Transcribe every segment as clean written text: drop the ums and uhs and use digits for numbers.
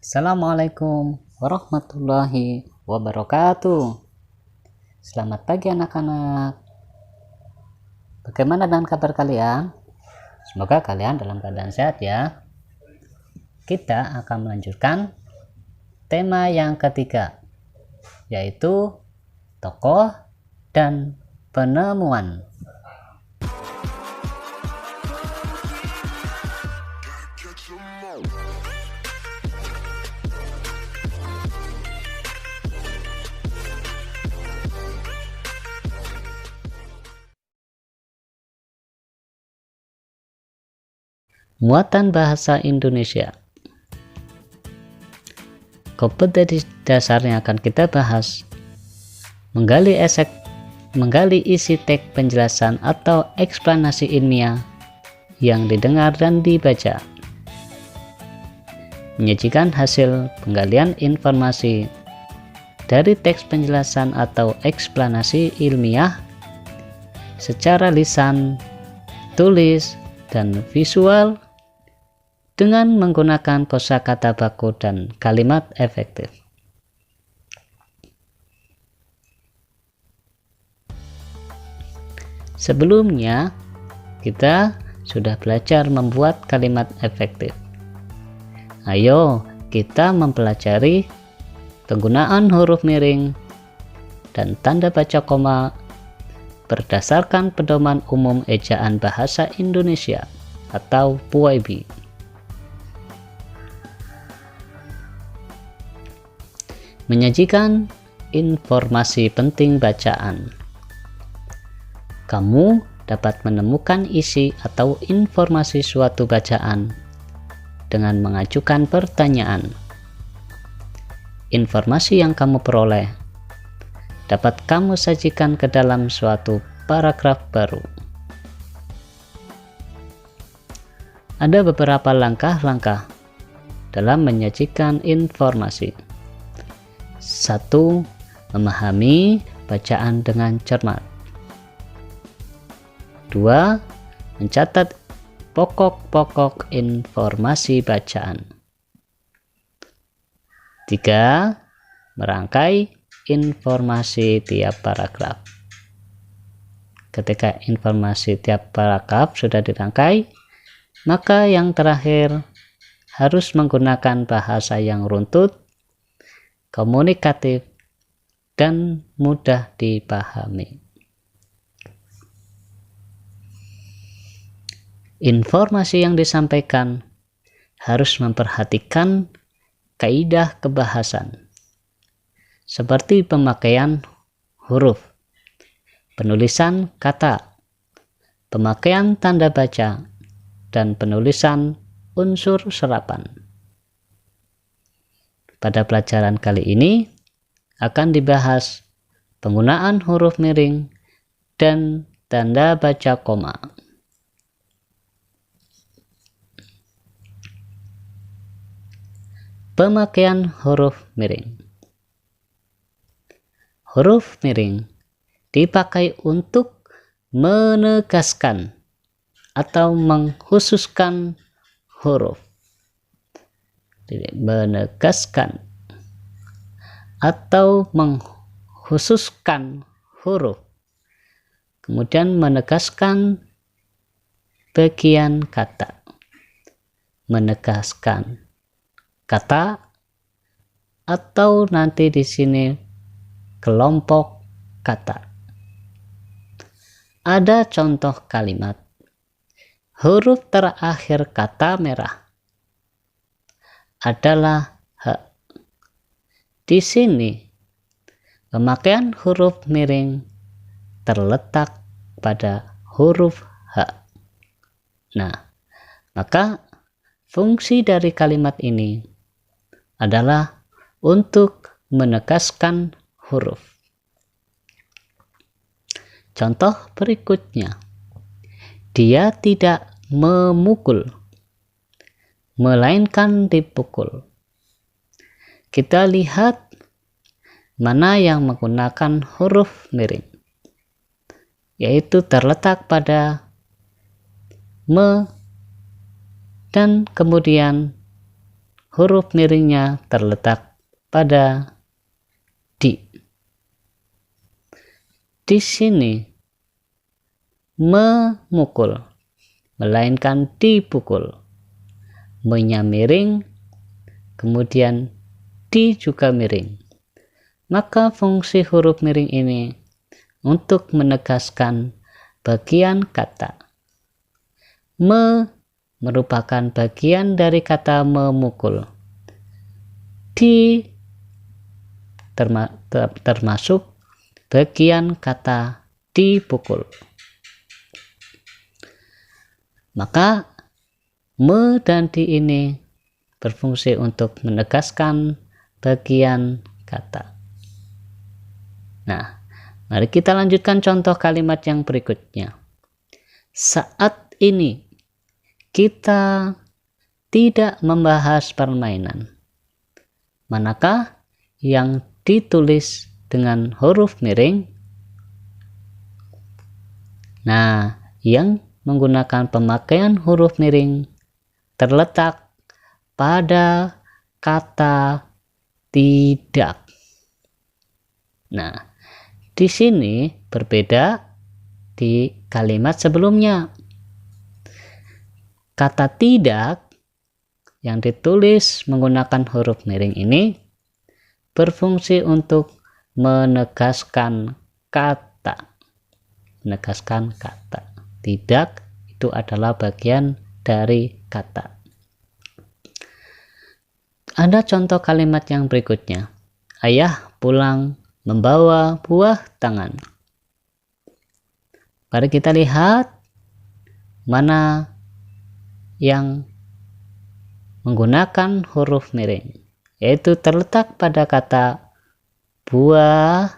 Assalamualaikum warahmatullahi wabarakatuh. Selamat pagi anak-anak. Bagaimana dengan kabar kalian? Semoga kalian dalam keadaan sehat ya. Kita akan melanjutkan tema yang ketiga, yaitu tokoh dan penemuan. Muatan bahasa Indonesia. Kompetensi dasar yang akan kita bahas: menggali isi teks penjelasan atau eksplanasi ilmiah yang didengar dan dibaca, menyajikan hasil penggalian informasi dari teks penjelasan atau eksplanasi ilmiah secara lisan, tulis, dan visual dengan menggunakan kosakata baku dan kalimat efektif. Sebelumnya, kita sudah belajar membuat kalimat efektif. Ayo kita mempelajari penggunaan huruf miring dan tanda baca koma berdasarkan Pedoman Umum Ejaan Bahasa Indonesia atau PUAB. Menyajikan informasi penting bacaan. Kamu dapat menemukan isi atau informasi suatu bacaan dengan mengajukan pertanyaan. Informasi yang kamu peroleh dapat kamu sajikan ke dalam suatu paragraf baru. Ada beberapa langkah-langkah dalam menyajikan informasi. 1. Memahami bacaan dengan cermat. 2. Mencatat pokok-pokok informasi bacaan. 3. Merangkai informasi tiap paragraf. Ketika informasi tiap paragraf sudah dirangkai, maka yang terakhir harus menggunakan bahasa yang runtut, komunikatif, dan mudah dipahami. Informasi yang disampaikan harus memperhatikan kaidah kebahasan, seperti pemakaian huruf, penulisan kata, pemakaian tanda baca, dan penulisan unsur serapan. Pada pelajaran kali ini akan dibahas penggunaan huruf miring dan tanda baca koma. Pemakaian huruf miring. Huruf miring dipakai untuk menegaskan atau mengkhususkan huruf. Jadi, menegaskan atau mengkhususkan huruf. Kemudian menegaskan bagian kata. Menegaskan kata, atau nanti di sini kelompok kata. Ada contoh kalimat. Huruf terakhir kata merah adalah H. Di sini pemakaian huruf miring terletak pada huruf H. Nah, maka fungsi dari kalimat ini adalah untuk menegaskan huruf. Contoh berikutnya, dia tidak memukul, melainkan dipukul. Kita lihat mana yang menggunakan huruf miring, yaitu terletak pada me dan kemudian huruf miringnya terletak pada di. Di sini memukul, melainkan dipukul. Me-nya miring, kemudian di juga miring. Maka fungsi huruf miring ini untuk menegaskan bagian kata. Merupakan bagian dari kata memukul. Di termasuk bagian kata dipukul. Maka me dan di ini berfungsi untuk menegaskan bagian kata. Nah, mari kita lanjutkan contoh kalimat yang berikutnya. Saat ini kita tidak membahas permainan. Manakah yang ditulis dengan huruf miring? Nah, yang menggunakan pemakaian huruf miring terletak pada kata tidak. Nah, di sini berbeda di kalimat sebelumnya. Kata tidak yang ditulis menggunakan huruf miring ini berfungsi untuk menegaskan kata. Menegaskan kata. Tidak itu adalah bagian dari kata. Ada contoh kalimat yang berikutnya. Ayah pulang membawa buah tangan. Mari kita lihat mana yang menggunakan huruf miring, yaitu terletak pada kata buah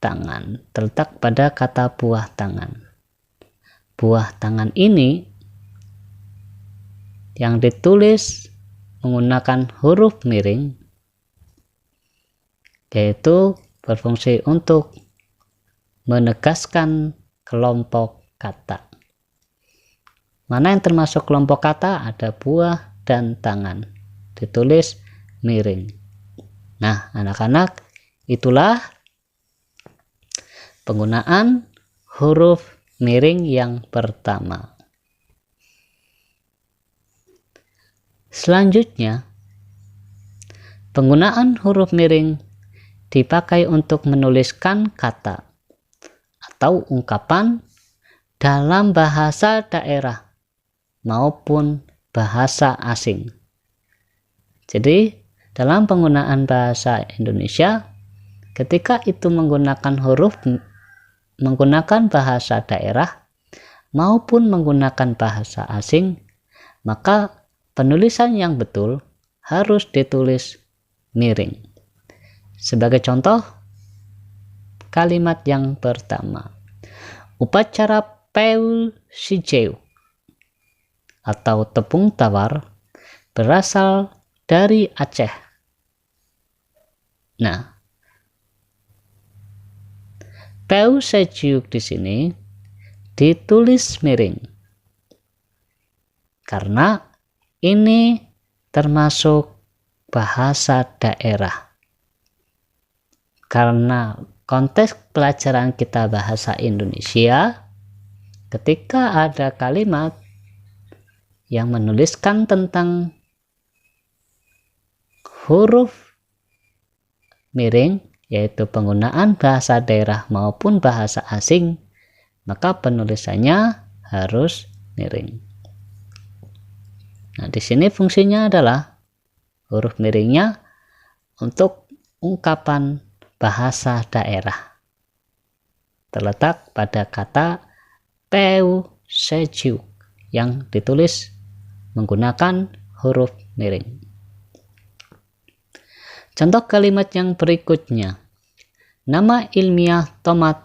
tangan. Terletak pada kata buah tangan. Buah tangan ini yang ditulis menggunakan huruf miring, yaitu berfungsi untuk menegaskan kelompok kata. Mana yang termasuk kelompok kata? Ada buah dan tangan. Ditulis miring. Nah, anak-anak, itulah penggunaan huruf miring yang pertama. Selanjutnya, penggunaan huruf miring dipakai untuk menuliskan kata atau ungkapan dalam bahasa daerah maupun bahasa asing. Jadi, dalam penggunaan bahasa Indonesia, ketika itu menggunakan bahasa daerah maupun menggunakan bahasa asing, maka penulisan yang betul harus ditulis miring. Sebagai contoh, kalimat yang pertama, upacara Peu Sijeu atau tepung tawar berasal dari Aceh. Nah, Peu Sijeu di sini ditulis miring karena ini termasuk bahasa daerah. Karena konteks pelajaran kita bahasa Indonesia, ketika ada kalimat yang menuliskan tentang huruf miring, yaitu penggunaan bahasa daerah maupun bahasa asing, maka penulisannya harus miring. Nah, di sini fungsinya adalah huruf miringnya untuk ungkapan bahasa daerah. Terletak pada kata Peu Sijeu yang ditulis menggunakan huruf miring. Contoh kalimat yang berikutnya. Nama ilmiah tomat.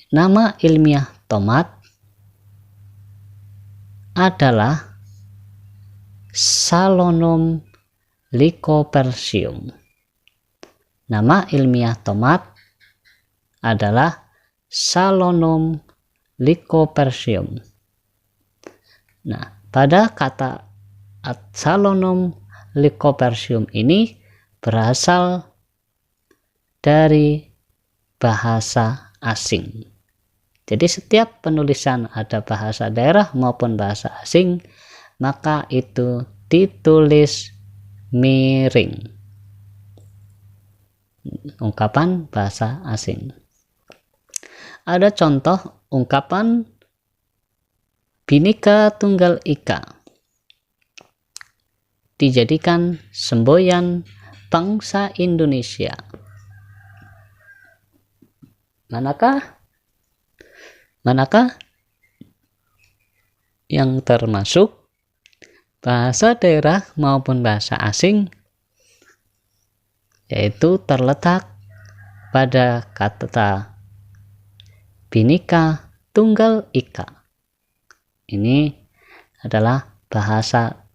Nama ilmiah tomat adalah Solanum lycophyllum. Nama ilmiah tomat adalah Solanum lycophyllum. Nah, pada kata Absalonum Lycopersum ini berasal dari bahasa asing. Jadi setiap penulisan ada bahasa daerah maupun bahasa asing, maka itu ditulis miring. Ungkapan bahasa asing. Ada contoh ungkapan Bhinneka Tunggal Ika dijadikan semboyan bangsa Indonesia. Manakah yang termasuk bahasa daerah maupun bahasa asing, yaitu terletak pada kata Bhinneka Tunggal Ika. Ini adalah bahasa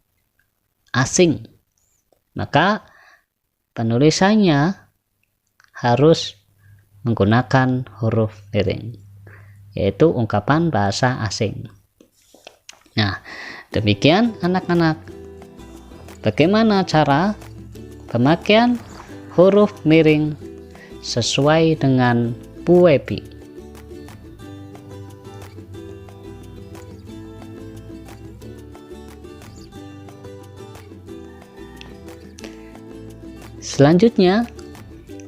asing, maka penulisannya harus menggunakan huruf miring, yaitu ungkapan bahasa asing. Nah, demikian anak-anak, bagaimana cara pemakaian huruf miring sesuai dengan Bu Webi. Selanjutnya,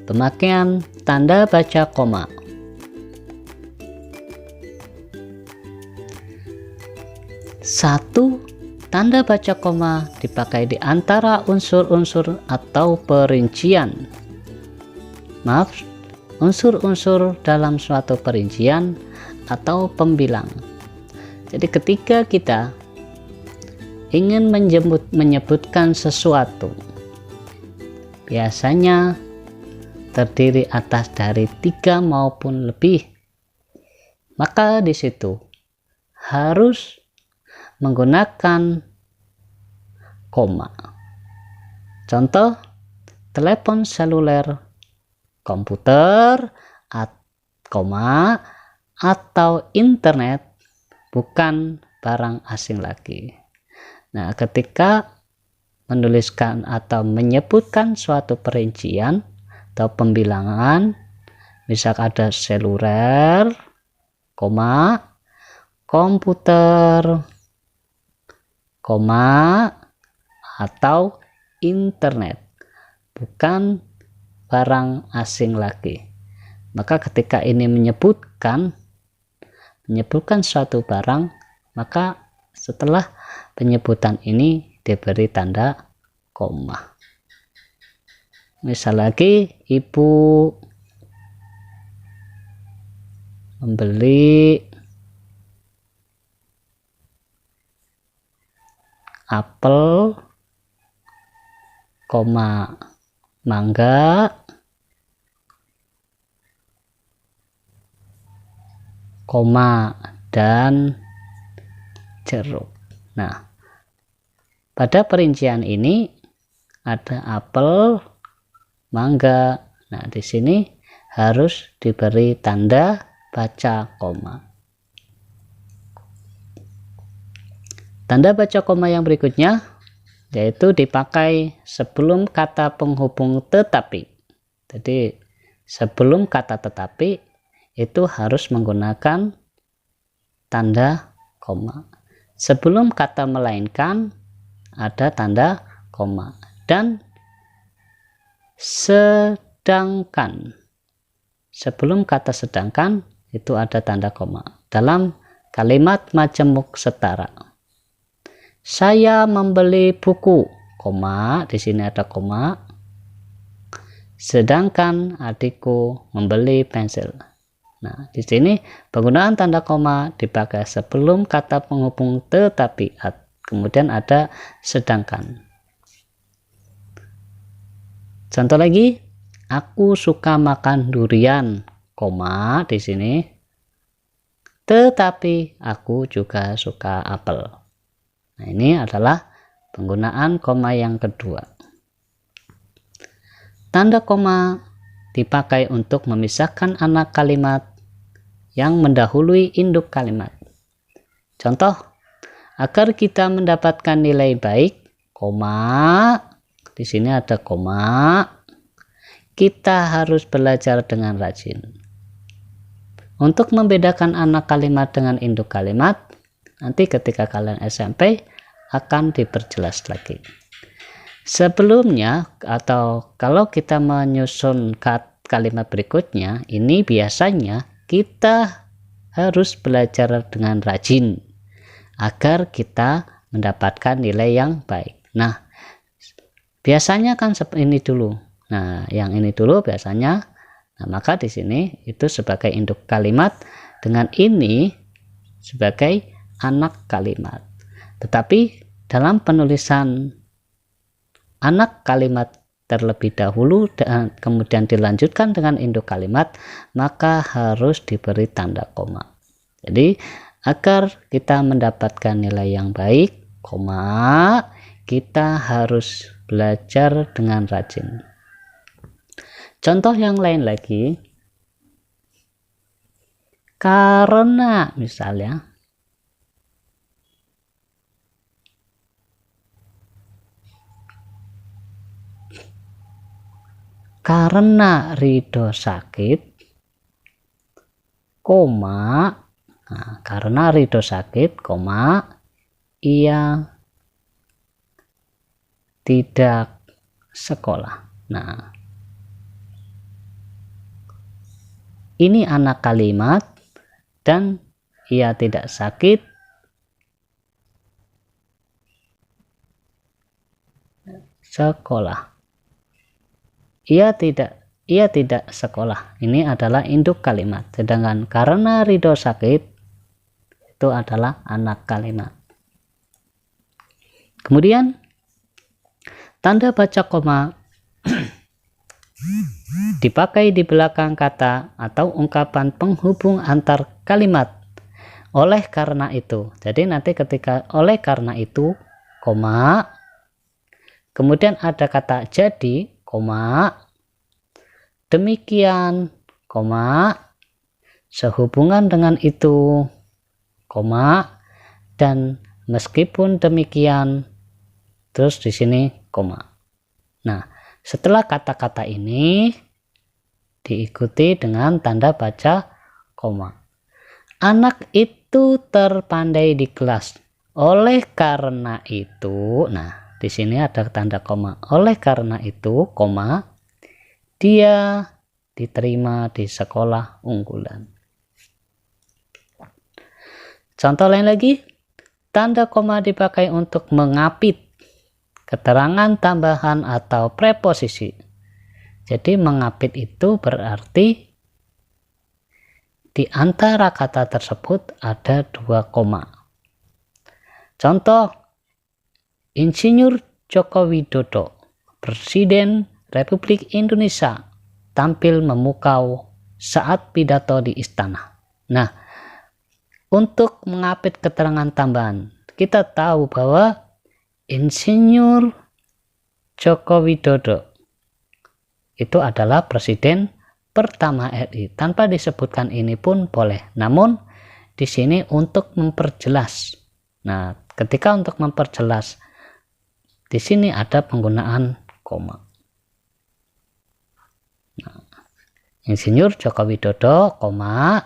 pemakaian tanda baca koma. Satu, tanda baca koma dipakai di antara unsur-unsur atau perincian. Unsur-unsur dalam suatu perincian atau pembilang. Jadi ketika kita ingin menyebutkan sesuatu, biasanya terdiri atas dari 3 maupun lebih, maka di situ harus menggunakan koma. Contoh, telepon seluler, komputer, koma, atau internet bukan barang asing lagi. Nah, ketika menuliskan atau menyebutkan suatu perincian atau pembilangan, misal ada seluler, koma, komputer, koma, atau internet, bukan barang asing lagi. Maka ketika ini menyebutkan suatu barang, maka setelah penyebutan ini diberi tanda koma. Misal lagi, ibu membeli apel, koma, mangga, koma, dan jeruk. Nah, pada perincian ini ada apel, mangga. Nah, di sini harus diberi tanda baca koma. Tanda baca koma yang berikutnya yaitu dipakai sebelum kata penghubung tetapi. Jadi sebelum kata tetapi itu harus menggunakan tanda koma. Sebelum kata melainkan ada tanda koma, dan sedangkan. Sebelum kata sedangkan itu ada tanda koma. Dalam kalimat majemuk setara, saya membeli buku, koma, di sini ada koma, sedangkan adikku membeli pensil. Nah, di sini penggunaan tanda koma dipakai sebelum kata penghubung tetapi, kemudian ada sedangkan. Contoh lagi, aku suka makan durian, koma, di sini, tetapi aku juga suka apel. Nah, ini adalah penggunaan koma yang kedua. Tanda koma dipakai untuk memisahkan anak kalimat yang mendahului induk kalimat. Contoh, agar kita mendapatkan nilai baik, koma, di sini ada koma, kita harus belajar dengan rajin. Untuk membedakan anak kalimat dengan induk kalimat, nanti ketika kalian SMP akan diperjelas lagi. Sebelumnya, atau kalau kita menyusun kalimat berikutnya, ini biasanya kita harus belajar dengan rajin agar kita mendapatkan nilai yang baik. Nah, biasanya kan ini dulu. Nah, yang ini dulu biasanya. Nah, maka di sini itu sebagai induk kalimat, dengan ini sebagai anak kalimat. Tetapi dalam penulisan anak kalimat terlebih dahulu dan kemudian dilanjutkan dengan induk kalimat, maka harus diberi tanda koma. Jadi agar kita mendapatkan nilai yang baik, koma, kita harus belajar dengan rajin. Contoh yang lain lagi, karena misalnya, karena Ridho sakit, koma, nah, karena Ridho sakit, koma, ia tidak sekolah. Nah, ini anak kalimat dan ia tidak sakit sekolah. Ia tidak sekolah. Ini adalah induk kalimat. Sedangkan karena Ridho sakit itu adalah anak kalimat. Kemudian tanda baca koma dipakai di belakang kata atau ungkapan penghubung antar kalimat. Oleh karena itu. Jadi nanti ketika oleh karena itu, koma, kemudian ada kata jadi, koma, demikian, koma, sehubungan dengan itu, koma, dan meskipun demikian, terus di sini koma. Nah, setelah kata-kata ini diikuti dengan tanda baca koma. Anak itu terpandai di kelas. Oleh karena itu, nah di sini ada tanda koma. Oleh karena itu, koma, dia diterima di sekolah unggulan. Contoh lain lagi, tanda koma dipakai untuk mengapit keterangan tambahan atau preposisi. Jadi mengapit itu berarti di antara kata tersebut ada dua koma. Contoh, Insinyur Joko Widodo, Presiden Republik Indonesia, tampil memukau saat pidato di istana. Nah, untuk mengapit keterangan tambahan, kita tahu bahwa Insinyur Joko Widodo itu adalah presiden pertama RI. Tanpa disebutkan ini pun boleh. Namun di sini untuk memperjelas. Nah, ketika untuk memperjelas di sini ada penggunaan koma. Nah, Insinyur Joko Widodo, koma,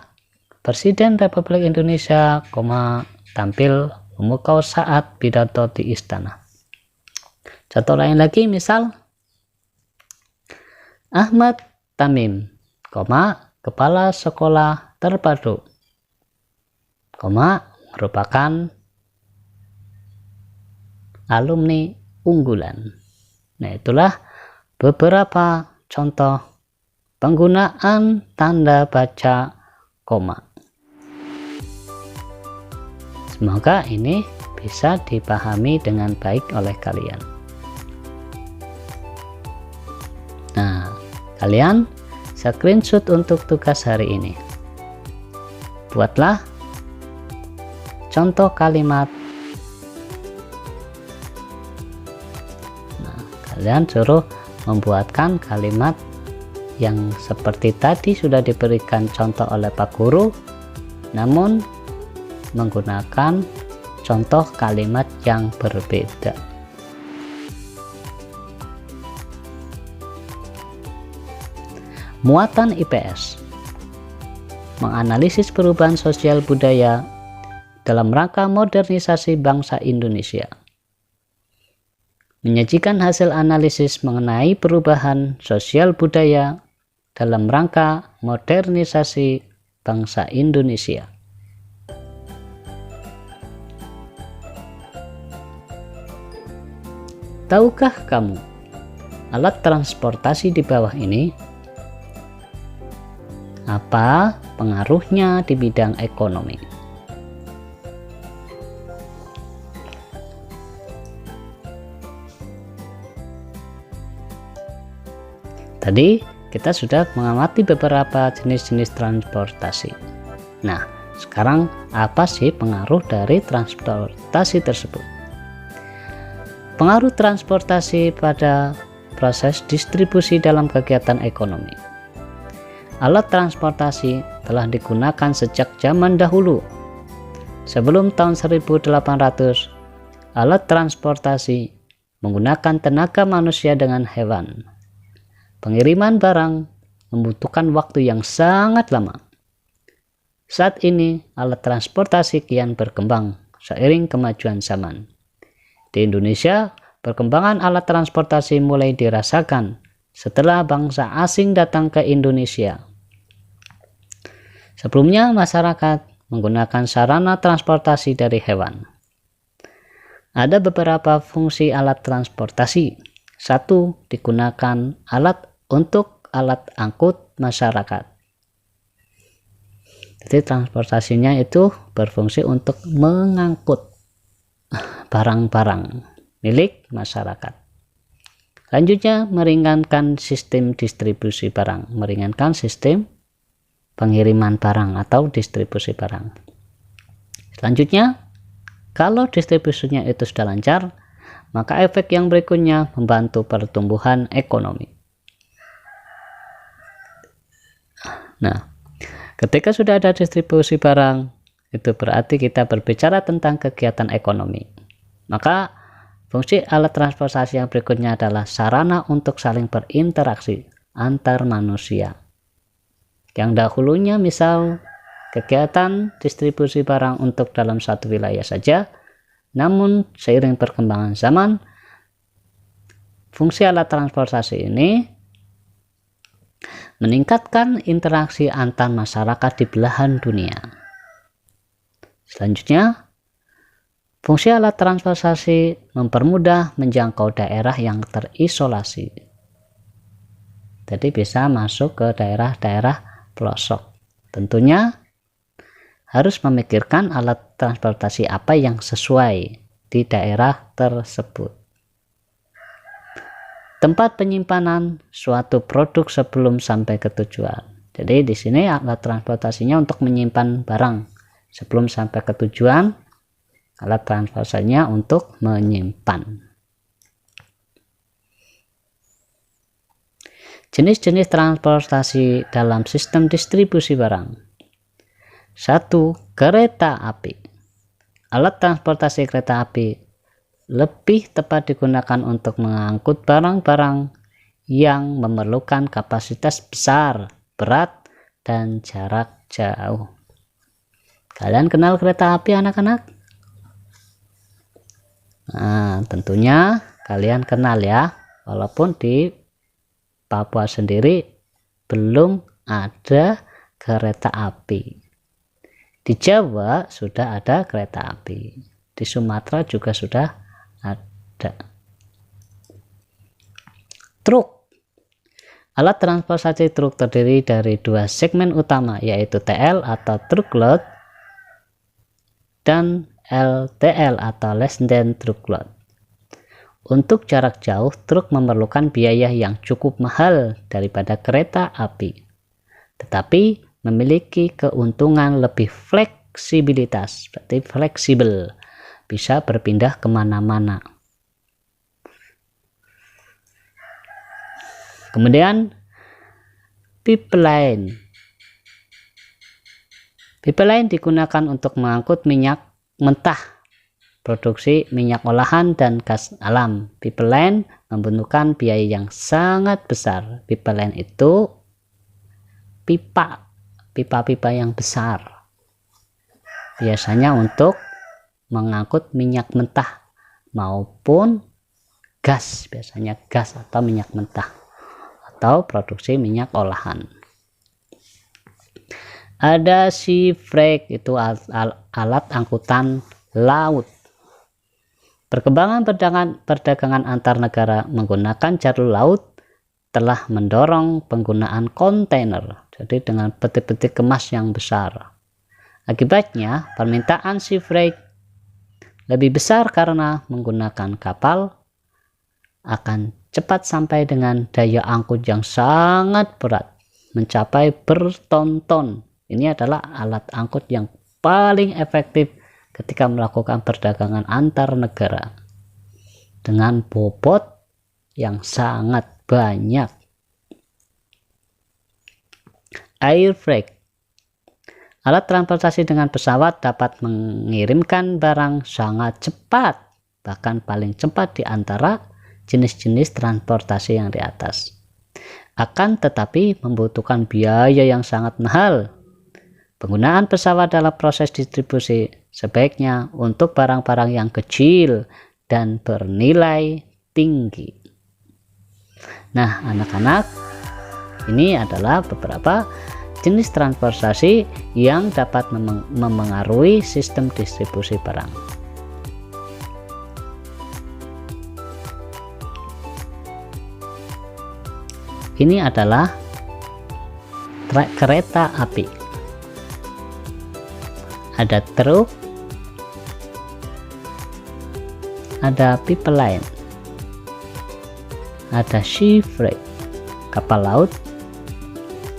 Presiden Republik Indonesia, koma, tampil memukau saat pidato di istana. Contoh lain lagi, misal Ahmad Tamim, koma, kepala sekolah terpadu, koma, merupakan alumni unggulan. Nah, itulah beberapa contoh penggunaan tanda baca koma. Semoga ini bisa dipahami dengan baik oleh kalian. Nah, kalian screenshot untuk tugas hari ini. Buatlah contoh kalimat. Nah, kalian suruh membuatkan kalimat yang seperti tadi sudah diberikan contoh oleh Pak Guru, namun menggunakan contoh kalimat yang berbeda. Muatan IPS menganalisis perubahan sosial budaya dalam rangka modernisasi bangsa Indonesia. Menyajikan hasil analisis mengenai perubahan sosial budaya dalam rangka modernisasi bangsa Indonesia. Tahukah kamu alat transportasi di bawah ini apa pengaruhnya di bidang ekonomi? Tadi kita sudah mengamati beberapa jenis-jenis transportasi. Nah, sekarang apa sih pengaruh dari transportasi tersebut? Pengaruh transportasi pada proses distribusi dalam kegiatan ekonomi. Alat transportasi telah digunakan sejak zaman dahulu. Sebelum tahun 1800, alat transportasi menggunakan tenaga manusia dengan hewan. Pengiriman barang membutuhkan waktu yang sangat lama. Saat ini, alat transportasi kian berkembang seiring kemajuan zaman. Di Indonesia, perkembangan alat transportasi mulai dirasakan setelah bangsa asing datang ke Indonesia. Sebelumnya, masyarakat menggunakan sarana transportasi dari hewan. Ada beberapa fungsi alat transportasi. 1. Digunakan untuk alat angkut masyarakat. Jadi transportasinya itu berfungsi untuk mengangkut barang-barang milik masyarakat. Selanjutnya, meringankan sistem distribusi barang, meringankan sistem pengiriman barang atau distribusi barang. Selanjutnya, kalau distribusinya itu sudah lancar, maka efek yang berikutnya membantu pertumbuhan ekonomi. Nah, ketika sudah ada distribusi barang, itu berarti kita berbicara tentang kegiatan ekonomi. Maka fungsi alat transportasi yang berikutnya adalah sarana untuk saling berinteraksi antar manusia. Yang dahulunya misal kegiatan distribusi barang untuk dalam satu wilayah saja, namun seiring perkembangan zaman, fungsi alat transportasi ini meningkatkan interaksi antar masyarakat di belahan dunia. Selanjutnya, fungsi alat transportasi mempermudah menjangkau daerah yang terisolasi. Jadi bisa masuk ke daerah-daerah pelosok. Tentunya harus memikirkan alat transportasi apa yang sesuai di daerah tersebut. Tempat penyimpanan suatu produk sebelum sampai ke tujuan. Jadi di sini alat transportasinya untuk menyimpan barang sebelum sampai ke tujuan. Alat transportasinya untuk menyimpan. Jenis-jenis transportasi dalam sistem distribusi barang. 1. Kereta api. Alat transportasi kereta api lebih tepat digunakan untuk mengangkut barang-barang yang memerlukan kapasitas besar, berat, dan jarak jauh. Kalian kenal kereta api, anak-anak? Nah, tentunya kalian kenal ya, walaupun di Papua sendiri belum ada kereta api. Di Jawa sudah ada kereta api. Di Sumatera juga sudah ada. Truk. Alat transportasi truk terdiri dari dua segmen utama, yaitu TL atau truckload dan LTL atau less than truckload. Untuk jarak jauh, truk memerlukan biaya yang cukup mahal daripada kereta api, tetapi memiliki keuntungan lebih fleksibilitas, berarti fleksibel, bisa berpindah kemana-mana. Kemudian pipeline. Pipeline digunakan untuk mengangkut minyak mentah produksi minyak olahan dan gas alam. Pipeline membutuhkan biaya yang sangat besar. Pipeline itu pipa-pipa yang besar. Biasanya untuk mengangkut minyak mentah maupun gas, biasanya gas atau minyak mentah atau produksi minyak olahan. Ada sea freight, itu alat angkutan laut. Perkembangan perdagangan antar negara menggunakan jalur laut telah mendorong penggunaan kontainer, jadi dengan peti-peti kemas yang besar. Akibatnya permintaan sea freight lebih besar karena menggunakan kapal akan cepat sampai dengan daya angkut yang sangat berat, mencapai berton-ton. Ini adalah alat angkut yang paling efektif ketika melakukan perdagangan antar negara dengan bobot yang sangat banyak. Air freight, alat transportasi dengan pesawat, dapat mengirimkan barang sangat cepat, bahkan paling cepat di antara jenis-jenis transportasi yang di atas. Akan tetapi membutuhkan biaya yang sangat mahal. Penggunaan pesawat dalam proses distribusi sebaiknya untuk barang-barang yang kecil dan bernilai tinggi. Nah, anak-anak, ini adalah beberapa jenis transportasi yang dapat memengaruhi sistem distribusi barang. Ini adalah kereta api. Ada truk, ada pipeline, ada sea freight, kapal laut,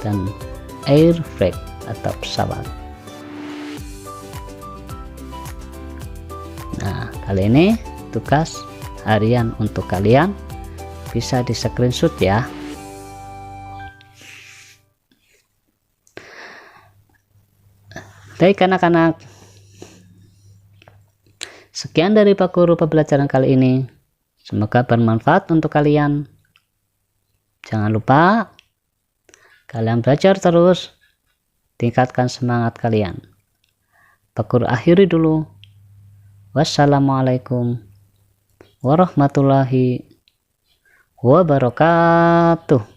dan air freight atau pesawat. Nah, kali ini tugas harian untuk kalian, bisa di screenshot ya. Baik anak-anak, sekian dari Pak Guru pembelajaran kali ini. Semoga bermanfaat untuk kalian. Jangan lupa kalian belajar terus, tingkatkan semangat kalian. Pak Guru akhiri dulu. Wassalamualaikum warahmatullahi wabarakatuh.